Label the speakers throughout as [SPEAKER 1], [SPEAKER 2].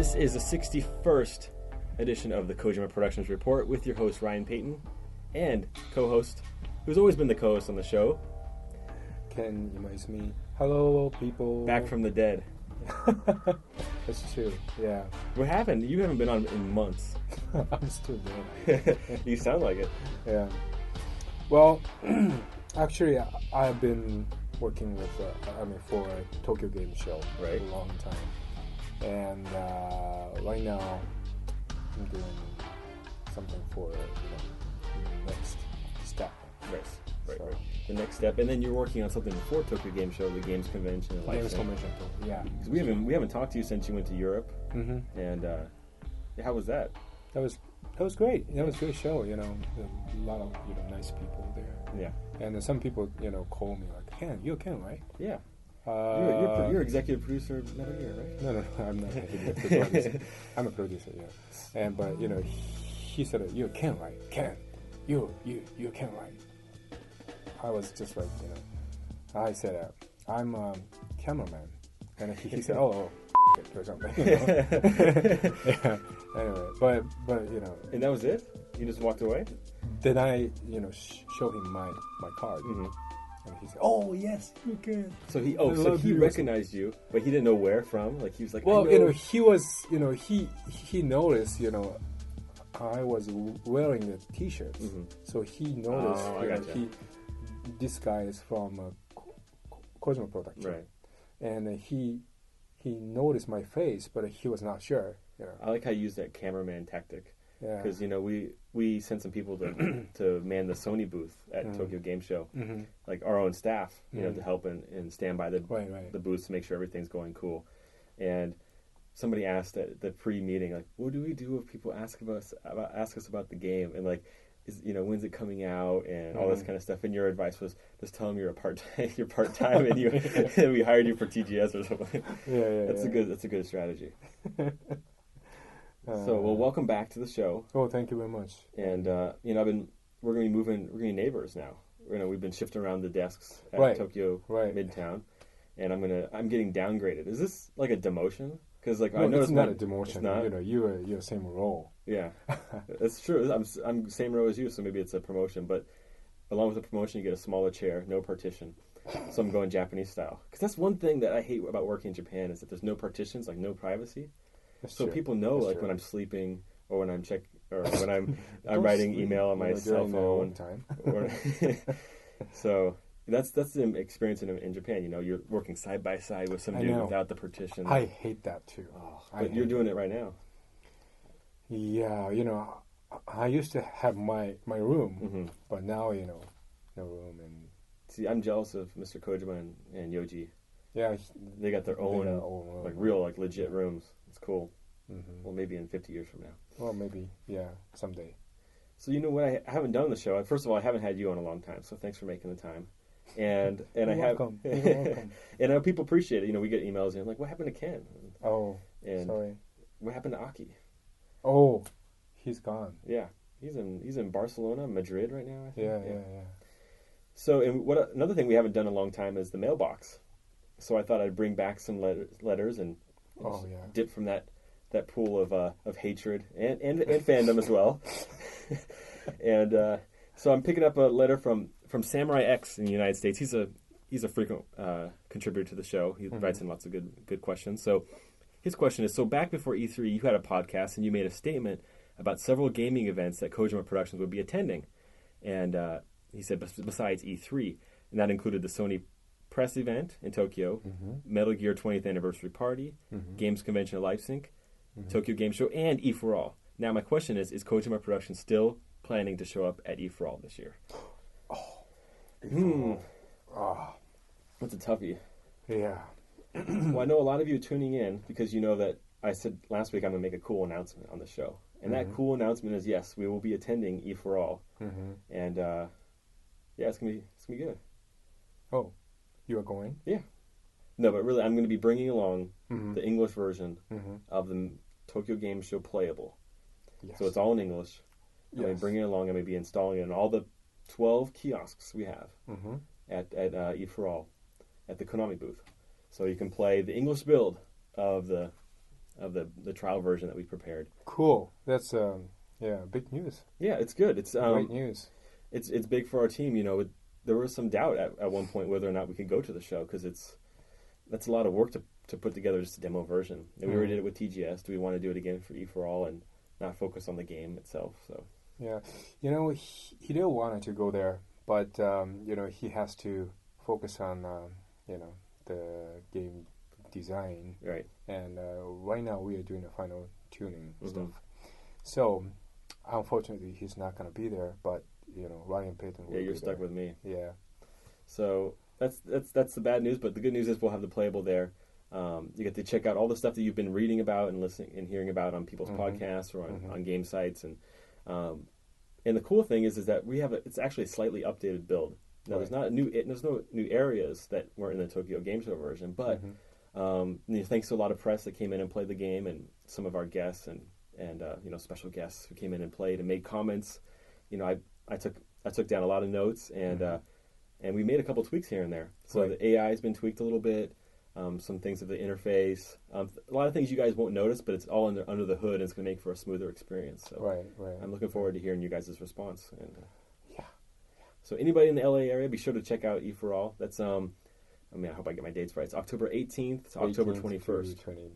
[SPEAKER 1] This is the 61st edition of the Kojima Productions Report with your host, Ryan Payton, and co-host, who's always been the co-host on the show,
[SPEAKER 2] Ken Imaizumi. Hello, people.
[SPEAKER 1] back from the dead.
[SPEAKER 2] That's true, yeah.
[SPEAKER 1] What happened? You haven't been on in months.
[SPEAKER 2] I'm still there.
[SPEAKER 1] You sound like it.
[SPEAKER 2] Yeah. Well, actually, I've been working with, for a Tokyo Game Show for a long time. And right now, I'm doing something for the next step.
[SPEAKER 1] Right. The next step, and then you're working on something before Tokyo Game Show, the Games Convention.
[SPEAKER 2] Games Convention, yeah.
[SPEAKER 1] Because we haven't talked to you since you went to Europe. Mm-hmm. And how was that?
[SPEAKER 2] That was great. That was a great show. A lot of nice people there.
[SPEAKER 1] Yeah.
[SPEAKER 2] And some people call me like, Ken, you're Ken, right?
[SPEAKER 1] Yeah. You're executive producer of Metal Gear, right?
[SPEAKER 2] No, I'm not executive producer. I'm a producer, yeah. But he said, "You're Ken, right? Ken, you're Ken, right?" I was just like, I said, "I'm a cameraman," and he said, "Oh, or something." Yeah. Anyway, but
[SPEAKER 1] And that was it. You just walked away.
[SPEAKER 2] Then I show him my card. Mm-hmm. And he said, "Oh yes, you can."
[SPEAKER 1] So he recognized you, but he didn't know where from. Like he was like,
[SPEAKER 2] well, he was, he noticed, I was wearing the T-shirts, mm-hmm. So he noticed, this guy is from Kojima Productions,
[SPEAKER 1] right?
[SPEAKER 2] And he noticed my face, but he was not sure.
[SPEAKER 1] I like how you use that cameraman tactic.
[SPEAKER 2] Yeah.
[SPEAKER 1] Because we sent some people to man the Sony booth at Tokyo Game Show, mm-hmm. like our own staff, to help and stand by the booths to make sure everything's going cool. And somebody asked at the pre-meeting, like, what do we do if people ask us about the game, and like, when's it coming out and all this kind of stuff? And your advice was just tell them you're part time and we hired you for TGS or something. That's a good strategy. So, welcome back to the show.
[SPEAKER 2] Oh, thank you very much.
[SPEAKER 1] And we're going to be moving. We're going to be neighbors now. We've been shifting around the desks at Tokyo Midtown, and I'm getting downgraded. Is this like a demotion? Because I know
[SPEAKER 2] it's not a demotion.
[SPEAKER 1] It's not?
[SPEAKER 2] You're same role. Yeah,
[SPEAKER 1] that's true. I'm same row as you, so maybe it's a promotion. But along with the promotion, you get a smaller chair, no partition. So I'm going Japanese style. Because that's one thing that I hate about working in Japan is that there's no partitions, like no privacy. So people know, when I'm sleeping or when I'm when I'm writing email on my cell phone. So that's the experience in Japan. You're working side by side with some dude without the partition.
[SPEAKER 2] I hate that too.
[SPEAKER 1] But you're doing it right now.
[SPEAKER 2] Yeah, I used to have my room, mm-hmm. but now no room. And
[SPEAKER 1] see, I'm jealous of Mr. Kojima and Yoji.
[SPEAKER 2] Yeah,
[SPEAKER 1] they got their own real legit rooms. It's cool. Mm-hmm. Well, maybe in 50 years from now.
[SPEAKER 2] Well, maybe, yeah, someday.
[SPEAKER 1] So what I haven't done on the show. First of all, I haven't had you on a long time, so thanks for making the time. And
[SPEAKER 2] You're welcome.
[SPEAKER 1] And I know people appreciate it. We get emails and like, what happened to Ken?
[SPEAKER 2] And sorry.
[SPEAKER 1] What happened to Aki?
[SPEAKER 2] Oh, he's gone.
[SPEAKER 1] Yeah, he's in Barcelona, Madrid right now. I think.
[SPEAKER 2] Yeah.
[SPEAKER 1] So, another thing we haven't done in a long time is the mailbox. So I thought I'd bring back some letters and dip from that pool of hatred and fandom as well. And so I'm picking up a letter from Samurai X in the United States. He's a frequent contributor to the show. He writes in lots of good questions. So his question is: so back before E3, you had a podcast and you made a statement about several gaming events that Kojima Productions would be attending, and he said besides E3, and that included the Sony press event in Tokyo, mm-hmm. Metal Gear 20th anniversary party, mm-hmm. Games Convention at Leipzig, mm-hmm. Tokyo Game Show, and E4All. Now my question is Kojima Productions still planning to show up at E4All this year? That's a toughie.
[SPEAKER 2] Yeah.
[SPEAKER 1] Well, I know a lot of you are tuning in because you know that I said last week I'm going to make a cool announcement on the show. And mm-hmm. that cool announcement is, yes, we will be attending E4All. Mm-hmm. And it's going to be good.
[SPEAKER 2] Oh. You are going?
[SPEAKER 1] Yeah. No, but really, I'm going to be bringing along mm-hmm. the English version mm-hmm. of the Tokyo Game Show playable. Yes. So it's all in English. I'm going to bring it along. I'm going to be installing it in all the 12 kiosks we have mm-hmm. at E4All at the Konami booth. So you can play the English build of the of the trial version that we prepared.
[SPEAKER 2] Cool. That's big news.
[SPEAKER 1] Yeah, it's good. It's
[SPEAKER 2] great news.
[SPEAKER 1] It's big for our team. There was some doubt at one point whether or not we could go to the show because that's a lot of work to put together just a demo version. And we already did it with TGS. Do we want to do it again for E4All and not focus on the game itself? So
[SPEAKER 2] yeah, Hideo wanted to go there, but he has to focus on the game design.
[SPEAKER 1] Right.
[SPEAKER 2] And right now we are doing the final tuning stuff. So unfortunately he's not going to be there, but Ryan Payton will be
[SPEAKER 1] you're stuck
[SPEAKER 2] there.
[SPEAKER 1] with me.
[SPEAKER 2] Yeah.
[SPEAKER 1] So that's the bad news, but the good news is we'll have the playable there. You get to check out all the stuff that you've been reading about and listening and hearing about on people's podcasts or on game sites, and the cool thing is that we have it's actually a slightly updated build. Now there's no new areas that weren't in the Tokyo Game Show version, but thanks to a lot of press that came in and played the game, and some of our guests and special guests who came in and played and made comments. I took down a lot of notes and we made a couple tweaks here and there. So the AI has been tweaked a little bit. Some things of the interface, a lot of things you guys won't notice, but it's all under the hood, and it's going to make for a smoother experience. So
[SPEAKER 2] right.
[SPEAKER 1] I'm looking forward to hearing you guys' response. And so anybody in the LA area, be sure to check out E4All. That's I hope I get my dates right. It's October 18th to October 21st.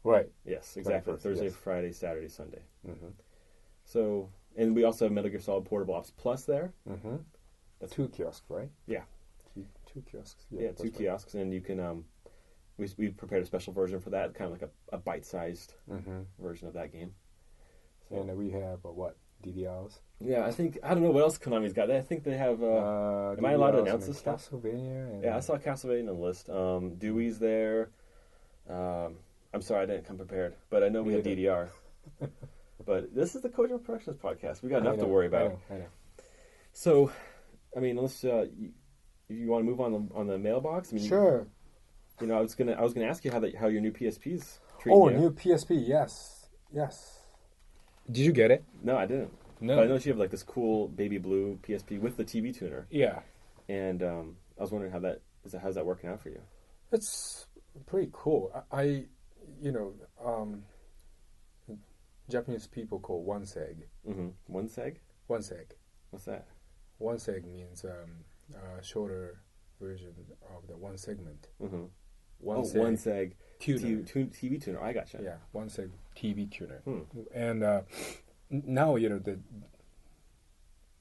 [SPEAKER 2] Right.
[SPEAKER 1] Yes, exactly. Thursday, yes. Friday, Saturday, Sunday.
[SPEAKER 2] So,
[SPEAKER 1] and we also have Metal Gear Solid Portable Ops Plus there.
[SPEAKER 2] That's 2 kiosks, right?
[SPEAKER 1] Yeah.
[SPEAKER 2] 2 kiosks.
[SPEAKER 1] Yeah, 2 kiosks, and you can. We prepared a special version for that, kind of like a bite-sized version of that game.
[SPEAKER 2] So, and we have DDRs.
[SPEAKER 1] Yeah, I don't know what else Konami's got. I think they have. Am I allowed to announce this stuff?
[SPEAKER 2] Castlevania.
[SPEAKER 1] Yeah, I saw Castlevania on the list. Dewey's there. I'm sorry, I didn't come prepared, but I know we have DDR. But this is the Kojima Productions podcast. We got enough to worry about.
[SPEAKER 2] I know.
[SPEAKER 1] So, let's. If you want to move on the mailbox,
[SPEAKER 2] sure.
[SPEAKER 1] I was gonna ask you how your new PSP's treating you.
[SPEAKER 2] Oh, new PSP, yes. Did you get it?
[SPEAKER 1] No, I didn't.
[SPEAKER 2] No,
[SPEAKER 1] but I know you have like this cool baby blue PSP with the TV tuner.
[SPEAKER 2] Yeah.
[SPEAKER 1] And I was wondering how's that working out for you?
[SPEAKER 2] It's pretty cool. Japanese people call one seg.
[SPEAKER 1] One seg?
[SPEAKER 2] One seg.
[SPEAKER 1] What's that?
[SPEAKER 2] One seg means shorter version of the one segment.
[SPEAKER 1] One seg
[SPEAKER 2] tuner.
[SPEAKER 1] TV tuner. I gotcha.
[SPEAKER 2] Yeah, one seg TV tuner. And now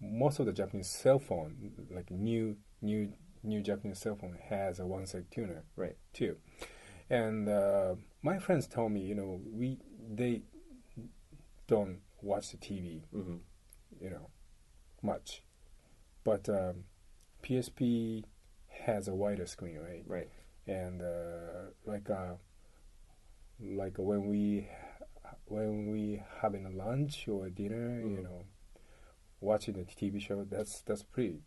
[SPEAKER 2] most of the Japanese cell phone, like new Japanese cell phone, has a one seg tuner.
[SPEAKER 1] Right.
[SPEAKER 2] Too. And my friends tell me, they don't watch the TV, much. But PSP has a wider screen, right?
[SPEAKER 1] Right.
[SPEAKER 2] And like when we having a lunch or dinner, watching the TV show, that's pretty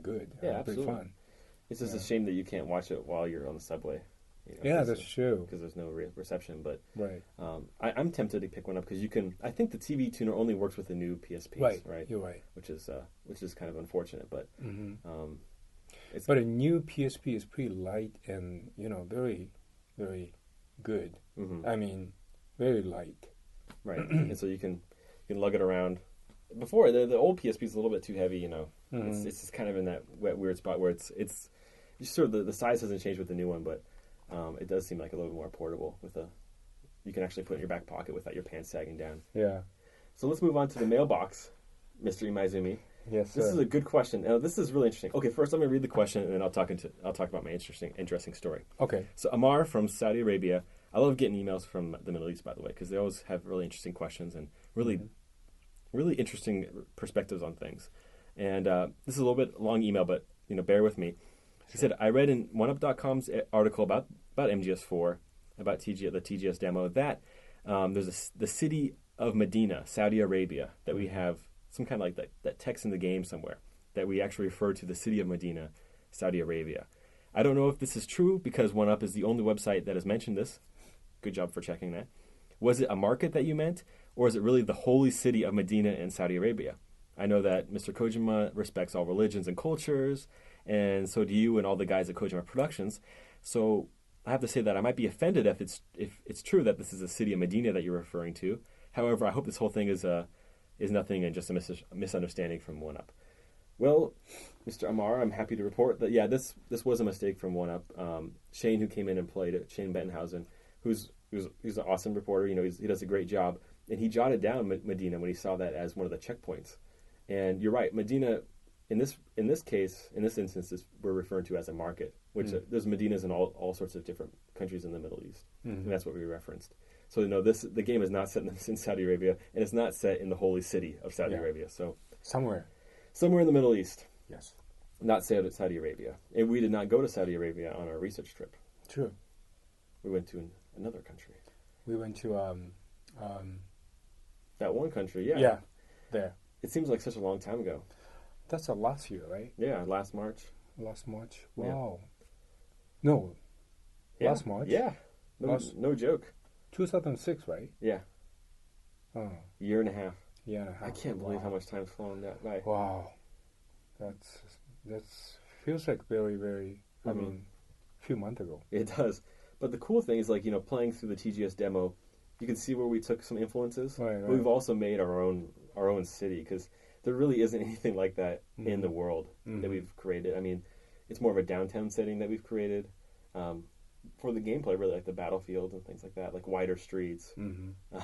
[SPEAKER 2] good.
[SPEAKER 1] Yeah, absolutely.
[SPEAKER 2] Pretty fun.
[SPEAKER 1] It's just a shame that you can't watch it while you're on the subway.
[SPEAKER 2] That's true.
[SPEAKER 1] Because there's no reception, but
[SPEAKER 2] right.
[SPEAKER 1] I'm tempted to pick one up because you can. I think the TV tuner only works with the new PSPs, right?
[SPEAKER 2] You're right.
[SPEAKER 1] Which is kind of unfortunate, but
[SPEAKER 2] but a new PSP is pretty light and very, very good. Very light.
[SPEAKER 1] Right, and so you can lug it around. Before the old PSP is a little bit too heavy, It's just kind of in that weird spot where it's sort of the size hasn't changed with the new one, but it does seem like a little more portable you can actually put it in your back pocket without your pants sagging down.
[SPEAKER 2] Yeah.
[SPEAKER 1] So let's move on to the mailbox, Mr. Imaizumi.
[SPEAKER 2] Yes,
[SPEAKER 1] This is a good question. Now, this is really interesting. Okay, first I'm going to read the question, and then I'll talk about my interesting story.
[SPEAKER 2] Okay.
[SPEAKER 1] So Amar from Saudi Arabia. I love getting emails from the Middle East, by the way, because they always have really interesting questions and really interesting perspectives on things. And this is a little bit long email, but bear with me. He said, I read in OneUp.com's article about MGS4, about the TGS demo, that there's the city of Medina, Saudi Arabia, that we have some kind of like that text in the game somewhere, that we actually refer to the city of Medina, Saudi Arabia. I don't know if this is true because OneUp is the only website that has mentioned this. Good job for checking that. Was it a market that you meant, or is it really the holy city of Medina in Saudi Arabia? I know that Mr. Kojima respects all religions and cultures, and so do you and all the guys at Kojima Productions. So I have to say that I might be offended if it's true that this is a city of Medina that you're referring to. However, I hope this whole thing is nothing and just a misunderstanding from One Up. Well, Mr. Amar, I'm happy to report that this was a mistake from One Up. Shane, who came in and played it, Shane Bettenhausen, he's an awesome reporter. He does a great job, and he jotted down Medina when he saw that as one of the checkpoints. And you're right, Medina. In this instance, we're referring to as a market, which there's Medinas in all sorts of different countries in the Middle East, and that's what we referenced. So the game is not set in Saudi Arabia, and it's not set in the holy city of Saudi Arabia. So
[SPEAKER 2] somewhere
[SPEAKER 1] in the Middle East.
[SPEAKER 2] Yes.
[SPEAKER 1] Not Saudi Arabia, and we did not go to Saudi Arabia on our research trip.
[SPEAKER 2] True.
[SPEAKER 1] We went to another country.
[SPEAKER 2] We went to
[SPEAKER 1] that one country. Yeah.
[SPEAKER 2] Yeah. There.
[SPEAKER 1] It seems like such a long time ago.
[SPEAKER 2] That's last year, right?
[SPEAKER 1] Yeah, last March.
[SPEAKER 2] Last March. Wow. Yeah. No.
[SPEAKER 1] Yeah.
[SPEAKER 2] Last March.
[SPEAKER 1] Yeah. No joke.
[SPEAKER 2] 2006, right?
[SPEAKER 1] Yeah.
[SPEAKER 2] Oh.
[SPEAKER 1] Year and a half.
[SPEAKER 2] Year and a half.
[SPEAKER 1] I can't believe how much time's flown that by.
[SPEAKER 2] Wow. That's feels like very, very. I mean, a few months ago.
[SPEAKER 1] It does. But the cool thing is, playing through the TGS demo, you can see where we took some influences.
[SPEAKER 2] Right.
[SPEAKER 1] But we've also made our own city, because there really isn't anything like that in the world that we've created. I mean, it's more of a downtown setting that we've created. For the gameplay, really like the battlefield and things like that, like wider streets.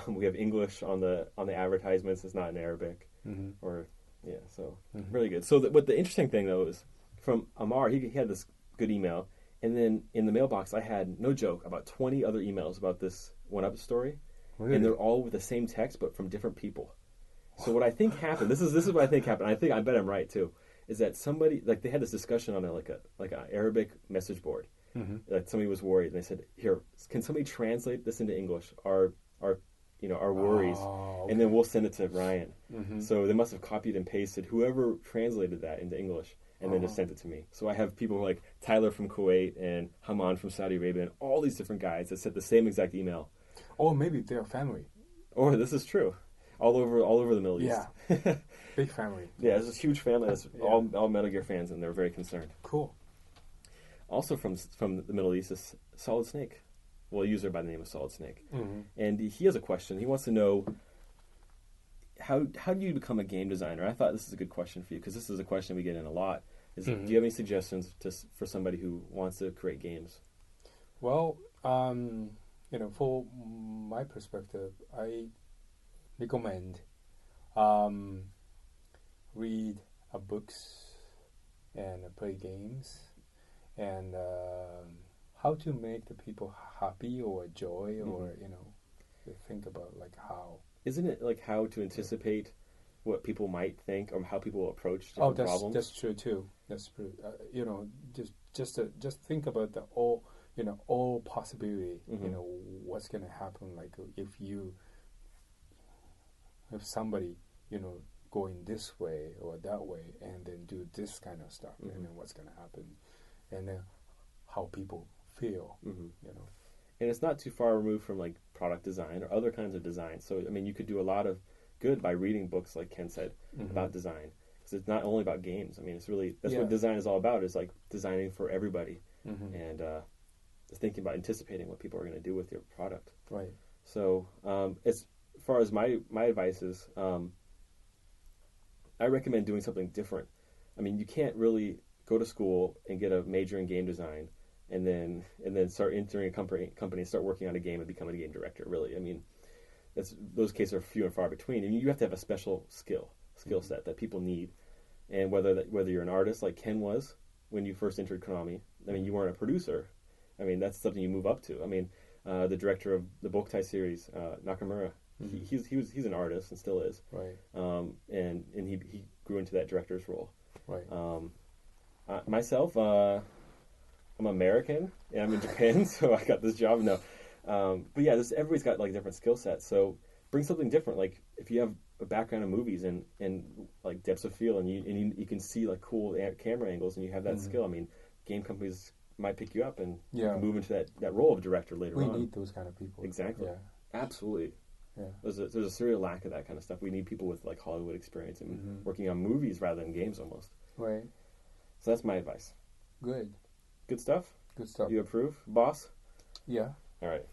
[SPEAKER 1] We have English on the advertisements. It's not in Arabic. Really good. So what the interesting thing though is, from Amar, he had this good email, and then in the mailbox I had, no joke, about 20 other emails about this One Up story, and they're all with the same text but from different people. So what I think happened, this is what I think happened. I bet I'm right too. Is that somebody, like, they had this discussion on like an Arabic message board. Like, somebody was worried, and they said, "Here, can somebody translate this into English? Our worries, and then we'll send it to Ryan." So they must have copied and pasted whoever translated that into English, and then just sent it to me. So I have people like Tyler from Kuwait and Haman from Saudi Arabia, and all these different guys that sent the same exact email.
[SPEAKER 2] Or maybe they're family.
[SPEAKER 1] Or this is true. All over the Middle East.
[SPEAKER 2] Yeah. Big family.
[SPEAKER 1] Yeah, there's this huge family that's all Metal Gear fans, and they're very concerned.
[SPEAKER 2] Cool.
[SPEAKER 1] Also from the Middle East is Solid Snake. Well, a user by the name of Solid Snake. And he has a question. He wants to know, how do you become a game designer? I thought this is a good question for you, because this is a question we get in a lot. Do you have any suggestions for somebody who wants to create games?
[SPEAKER 2] Well, for my perspective, I recommend read books and play games, and how to make the people happy or joy, or think about like how.
[SPEAKER 1] Isn't it like how to anticipate what people might think, or how people will approach different problems?
[SPEAKER 2] That's true too. That's true. Just think about the all possibility. What's gonna happen? Like if somebody going this way or that way, and then do this kind of stuff, and then what's gonna happen, and then how people feel.
[SPEAKER 1] And it's not too far removed from like product design or other kinds of design. So I mean, you could do a lot of good by reading books, like Ken said, about design, because it's not only about games. I mean, it's really what design is all about. Is like designing for everybody, and thinking about anticipating what people are going to do with your product.
[SPEAKER 2] Right.
[SPEAKER 1] So as far as my advice is, I recommend doing something different. I mean, you can't really go to school and get a major in game design, and then start entering a company and start working on a game and becoming a game director. Really, I mean, those cases are few and far between, and you have to have a special skill set that people need. And whether you're an artist like Ken was when you first entered Konami, I mean, you weren't a producer. I mean, that's something you move up to. I mean, the director of the Boktai series, Nakamura, he's an artist and still is.
[SPEAKER 2] Right.
[SPEAKER 1] And he grew into that director's role.
[SPEAKER 2] Right.
[SPEAKER 1] Myself, I'm American and I'm in Japan, so I got this job. No, but yeah, everybody's got like different skill sets. So bring something different. Like if you have a background in movies and like depths of field, and you can see like cool camera angles, and you have that skill. I mean, game companies might pick you up and you can move into that role of director later on.
[SPEAKER 2] We need those kind of people.
[SPEAKER 1] Exactly. Yeah. Absolutely. Yeah. There's a serious lack of that kind of stuff. We need people with like Hollywood experience and working on movies rather than games almost.
[SPEAKER 2] Right.
[SPEAKER 1] So that's my advice.
[SPEAKER 2] Good.
[SPEAKER 1] Good stuff?
[SPEAKER 2] Good stuff.
[SPEAKER 1] You approve, boss?
[SPEAKER 2] Yeah.
[SPEAKER 1] All right.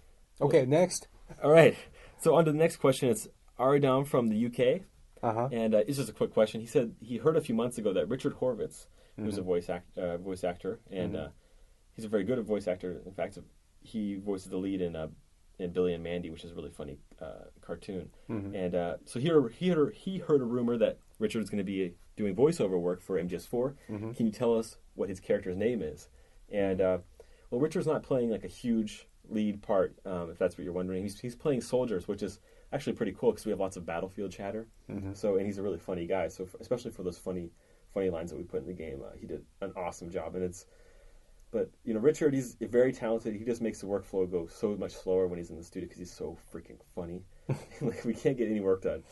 [SPEAKER 2] Okay, next.
[SPEAKER 1] All right. So on to the next question. It's Aridam from the UK.
[SPEAKER 2] Uh-huh.
[SPEAKER 1] And it's just a quick question. He said he heard a few months ago that Richard Horvitz, who's a voice actor, and he's a very good voice actor. In fact, he voices the lead in Billy and Mandy, which is a really funny cartoon. And so he heard a rumor that Richard is going to be doing voiceover work for MGS4. Can you tell us what his character's name is? And well, Richard's not playing like a huge lead part, if that's what you're wondering. He's playing soldiers, which is actually pretty cool because we have lots of battlefield chatter. So, and he's a really funny guy. So, especially for those funny lines that we put in the game, he did an awesome job. But you know, Richard, he's very talented. He just makes the workflow go so much slower when he's in the studio because he's so freaking funny. Like we can't get any work done.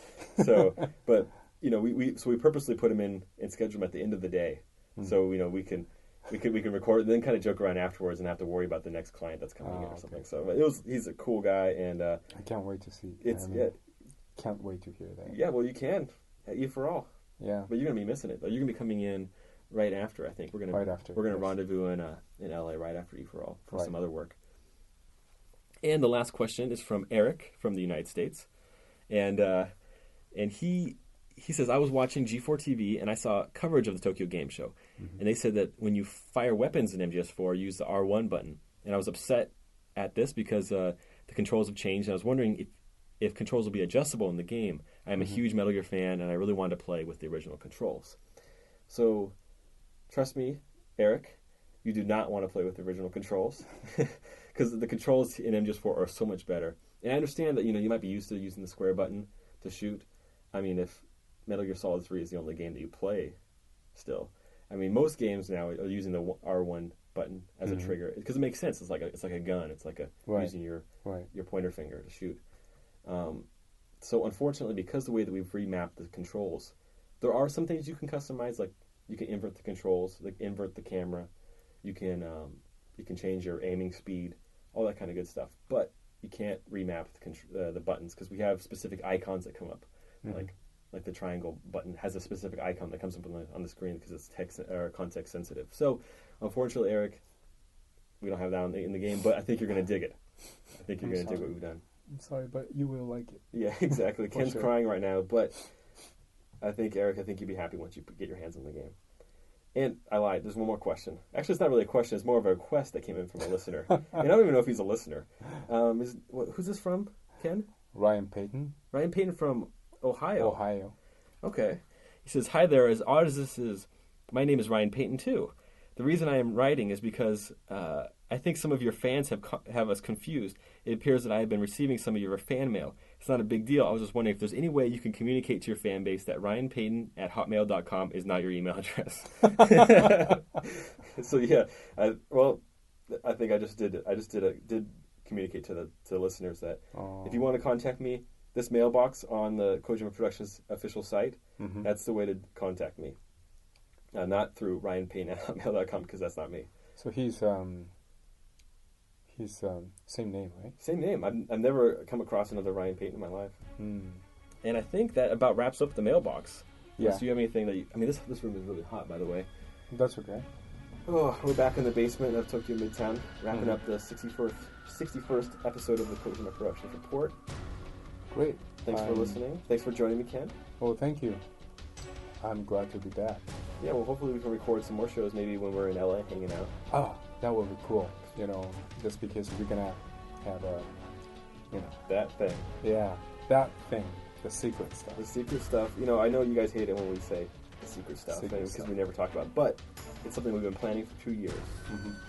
[SPEAKER 1] So, but you know, we purposely put him in and schedule him at the end of the day, so you know we can record and then kind of joke around afterwards and have to worry about the next client that's coming in or something. So but he's a cool guy, and I
[SPEAKER 2] can't wait to see. Can't wait to hear that.
[SPEAKER 1] Yeah, well, you can at E for All.
[SPEAKER 2] Yeah,
[SPEAKER 1] but you're gonna be missing it though. You're gonna be coming in right after. I think we're gonna rendezvous in LA right after E for All for some other work. And the last question is from Eric from the United States, and he says, I was watching G4 TV and I saw coverage of the Tokyo Game Show, and they said that when you fire weapons in MGS4, use the R1 button, and I was upset at this because the controls have changed, and I was wondering if controls will be adjustable in the game. I'm a huge Metal Gear fan, and I really wanted to play with the original controls. So, trust me, Eric, you do not want to play with the original controls because the controls in MGS4 are so much better. And I understand that you might be used to using the square button to shoot. I mean, if Metal Gear Solid 3 is the only game that you play still, I mean, most games now are using the R1 button as a trigger because it makes sense. It's like a gun. It's like using your pointer finger to shoot. So unfortunately, because the way that we've remapped the controls, there are some things you can customize, like you can invert the controls, like invert the camera. You can change your aiming speed, all that kind of good stuff. But you can't remap the buttons because we have specific icons that come up, like the triangle button has a specific icon that comes up on the screen because it's text or context sensitive. So unfortunately, Eric, we don't have that in the game, but I think you're going to dig it. I think you're going to dig what we've done.
[SPEAKER 2] I'm sorry, but you will like it.
[SPEAKER 1] Yeah, exactly. Ken's crying right now, but I think, Eric, you'd be happy once you get your hands on the game. And I lied. There's one more question. Actually, it's not really a question. It's more of a request that came in from a listener. And I don't even know if he's a listener. Who's this from, Ken?
[SPEAKER 2] Ryan Payton.
[SPEAKER 1] Ryan Payton from Ohio.
[SPEAKER 2] Ohio.
[SPEAKER 1] Okay. He says, hi there. As odd as this is, my name is Ryan Payton, too. The reason I am writing is because I think some of your fans have us confused. It appears that I have been receiving some of your fan mail. It's not a big deal. I was just wondering if there's any way you can communicate to your fan base that ryanpayton@hotmail.com is not your email address. So yeah, I think I just did communicate to the listeners that if you want to contact me, this mailbox on the Kojima Productions official site, that's the way to contact me. Not through ryanpayton@hotmail.com because that's not me.
[SPEAKER 2] So he's same name, right?
[SPEAKER 1] Same name. I've never come across another Ryan Payton in my life. And I think that about wraps up the mailbox.
[SPEAKER 2] Yeah.
[SPEAKER 1] Do you have anything that this room is really hot, by the way.
[SPEAKER 2] That's okay.
[SPEAKER 1] Oh, we're back in the basement of Tokyo Midtown, wrapping up the 61st episode of the Kojima Productions Report.
[SPEAKER 2] Great.
[SPEAKER 1] Thanks for listening. Thanks for joining me, Ken.
[SPEAKER 2] Well, thank you. I'm glad to be back.
[SPEAKER 1] Yeah, well, hopefully we can record some more shows maybe when we're in LA hanging out.
[SPEAKER 2] Oh, that would be cool. Just because we're going to have
[SPEAKER 1] that thing.
[SPEAKER 2] Yeah, that thing. The secret stuff.
[SPEAKER 1] The secret stuff. I know you guys hate it when we say the secret stuff because we never talk about it. But it's something we've been planning for 2 years.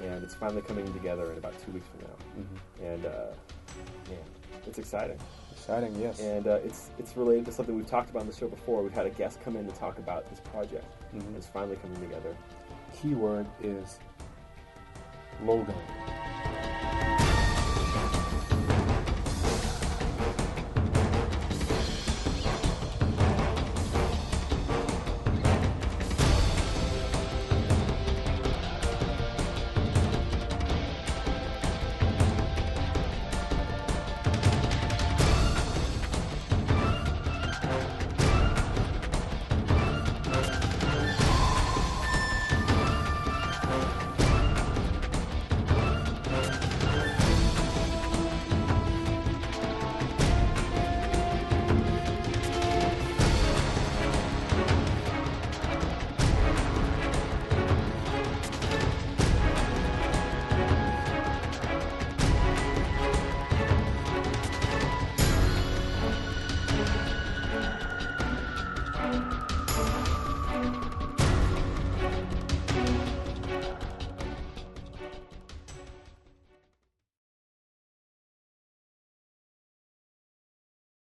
[SPEAKER 1] And it's finally coming together in about 2 weeks from now. And, it's exciting.
[SPEAKER 2] Exciting, yes.
[SPEAKER 1] And it's related to something we've talked about on the show before. We've had a guest come in to talk about this project. And it's finally coming together.
[SPEAKER 2] Keyword is Logan.